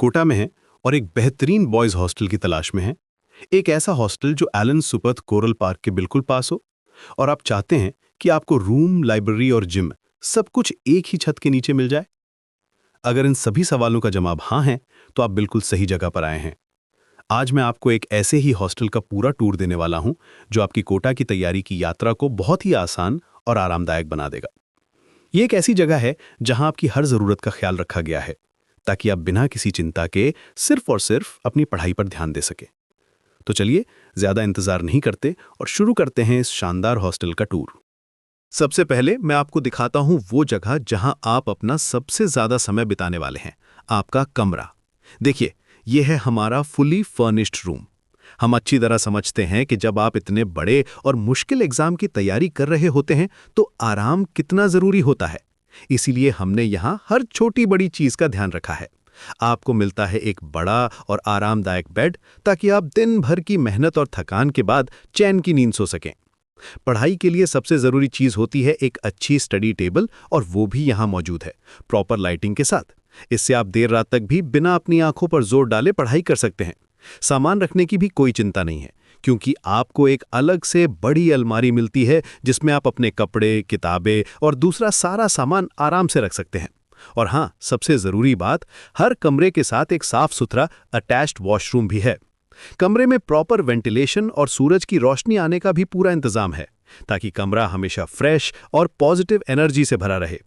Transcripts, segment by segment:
कोटा में हैं और एक बेहतरीन बॉयज हॉस्टल की तलाश में हैं। एक ऐसा हॉस्टल जो एलन सुपथ कोरल पार्क के बिल्कुल पास हो, और आप चाहते हैं कि आपको रूम, लाइब्रेरी और जिम सब कुछ एक ही छत के नीचे मिल जाए। अगर इन सभी सवालों का जवाब हाँ है, तो आप बिल्कुल सही जगह पर आए हैं। आज मैं आपको एक ऐसे ही हॉस्टल का पूरा टूर देने वाला हूं जो आपकी कोटा की तैयारी की यात्रा को बहुत ही आसान और आरामदायक बना देगा। ये एक ऐसी जगह है जहां आपकी हर जरूरत का ख्याल रखा गया है, ताकि आप बिना किसी चिंता के सिर्फ और सिर्फ अपनी पढ़ाई पर ध्यान दे सके। तो चलिए, ज्यादा इंतजार नहीं करते और शुरू करते हैं इस शानदार हॉस्टल का टूर। सबसे पहले मैं आपको दिखाता हूं वो जगह जहां आप अपना सबसे ज्यादा समय बिताने वाले हैं, आपका कमरा। देखिए, यह है हमारा फुली फर्निश्ड रूम। हम अच्छी तरह समझते हैं कि जब आप इतने बड़े और मुश्किल एग्जाम की तैयारी कर रहे होते हैं तो आराम कितना जरूरी होता है। इसीलिए हमने यहाँ हर छोटी बड़ी चीज का ध्यान रखा है। आपको मिलता है एक बड़ा और आरामदायक बेड, ताकि आप दिन भर की मेहनत और थकान के बाद चैन की नींद सो सकें। पढ़ाई के लिए सबसे जरूरी चीज होती है एक अच्छी स्टडी टेबल, और वो भी यहाँ मौजूद है, प्रॉपर लाइटिंग के साथ। इससे आप देर रात तक भी बिना अपनी आंखों पर जोर डाले पढ़ाई कर सकते हैं। सामान रखने की भी कोई चिंता नहीं है, क्योंकि आपको एक अलग से बड़ी अलमारी मिलती है जिसमें आप अपने कपड़े, किताबें और दूसरा सारा सामान आराम से रख सकते हैं। और हाँ, सबसे जरूरी बात, हर कमरे के साथ एक साफ सुथरा अटैच्ड वॉशरूम भी है। कमरे में प्रॉपर वेंटिलेशन और सूरज की रोशनी आने का भी पूरा इंतजाम है, ताकि कमरा हमेशा फ्रेश और पॉजिटिव एनर्जी से भरा रहे।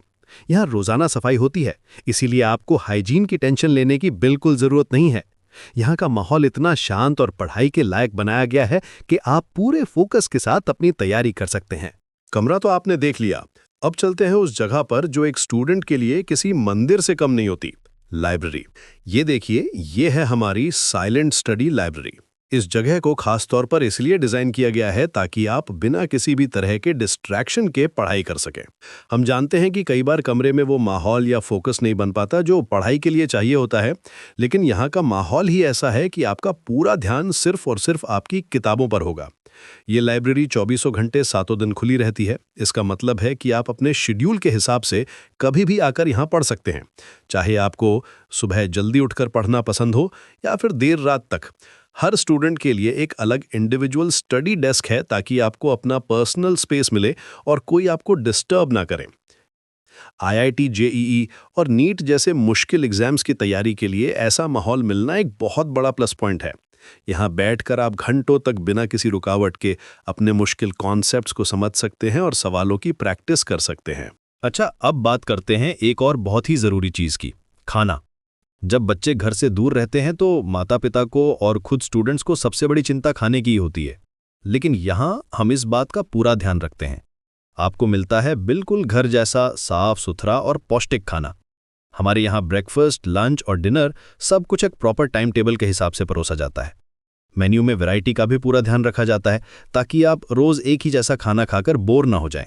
यहाँ रोजाना सफाई होती है, इसीलिए आपको हाइजीन की टेंशन लेने की बिल्कुल जरूरत नहीं है। यहाँ का माहौल इतना शांत और पढ़ाई के लायक बनाया गया है कि आप पूरे फोकस के साथ अपनी तैयारी कर सकते हैं। कमरा तो आपने देख लिया, अब चलते हैं उस जगह पर जो एक स्टूडेंट के लिए किसी मंदिर से कम नहीं होती, लाइब्रेरी। ये देखिए, ये है हमारी साइलेंट स्टडी लाइब्रेरी। इस जगह को खास तौर पर इसलिए डिजाइन किया गया है ताकि आप बिना किसी भी तरह के डिस्ट्रैक्शन के पढ़ाई कर सकें। हम जानते हैं कि कई बार कमरे में वो माहौल या फोकस नहीं बन पाता जो पढ़ाई के लिए चाहिए होता है, लेकिन यहाँ का माहौल ही ऐसा है कि आपका पूरा ध्यान सिर्फ और सिर्फ आपकी किताबों पर होगा। ये लाइब्रेरी 24 घंटे 7 दिन खुली रहती है। इसका मतलब है कि आप अपने शेड्यूल के हिसाब से कभी भी आकर यहाँ पढ़ सकते हैं, चाहे आपको सुबह जल्दी उठकर पढ़ना पसंद हो या फिर देर रात तक। हर स्टूडेंट के लिए एक अलग इंडिविजुअल स्टडी डेस्क है, ताकि आपको अपना पर्सनल स्पेस मिले और कोई आपको डिस्टर्ब ना करे। IIT, JEE और नीट जैसे मुश्किल एग्जाम्स की तैयारी के लिए ऐसा माहौल मिलना एक बहुत बड़ा प्लस पॉइंट है। यहाँ बैठकर आप घंटों तक बिना किसी रुकावट के अपने मुश्किल कॉन्सेप्ट्स को समझ सकते हैं और सवालों की प्रैक्टिस कर सकते हैं। अच्छा, अब बात करते हैं एक और बहुत ही जरूरी चीज की, खाना। जब बच्चे घर से दूर रहते हैं तो माता पिता को और खुद स्टूडेंट्स को सबसे बड़ी चिंता खाने की होती है, लेकिन यहाँ हम इस बात का पूरा ध्यान रखते हैं। आपको मिलता है बिल्कुल घर जैसा साफ सुथरा और पौष्टिक खाना। हमारे यहाँ ब्रेकफास्ट, लंच और डिनर सब कुछ एक प्रॉपर टाइम टेबल के हिसाब से परोसा जाता है। मेन्यू में वैरायटी का भी पूरा ध्यान रखा जाता है, ताकि आप रोज एक ही जैसा खाना खाकर बोर ना हो जाएं।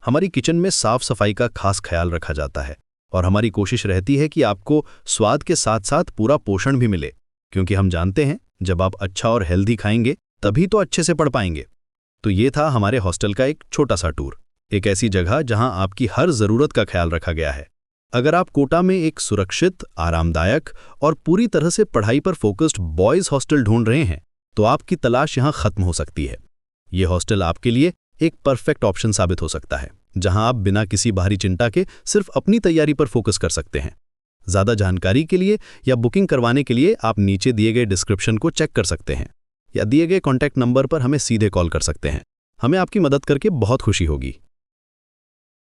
हमारी किचन में साफ सफाई का खास ख्याल रखा जाता है, और हमारी कोशिश रहती है कि आपको स्वाद के साथ साथ पूरा पोषण भी मिले, क्योंकि हम जानते हैं जब आप अच्छा और हेल्दी खाएंगे तभी तो अच्छे से पढ़ पाएंगे। तो ये था हमारे हॉस्टल का एक छोटा सा टूर, एक ऐसी जगह जहां आपकी हर जरूरत का ख्याल रखा गया है। अगर आप कोटा में एक सुरक्षित, आरामदायक और पूरी तरह से पढ़ाई पर फोकस्ड बॉयज हॉस्टल ढूंढ रहे हैं, तो आपकी तलाश यहां खत्म हो सकती है। ये हॉस्टल आपके लिए एक परफेक्ट ऑप्शन साबित हो सकता है, जहां आप बिना किसी बाहरी चिंता के सिर्फ अपनी तैयारी पर फोकस कर सकते हैं। ज्यादा जानकारी के लिए या बुकिंग करवाने के लिए आप नीचे दिए गए डिस्क्रिप्शन को चेक कर सकते हैं, या दिए गए कॉन्टैक्ट नंबर पर हमें सीधे कॉल कर सकते हैं। हमें आपकी मदद करके बहुत खुशी होगी।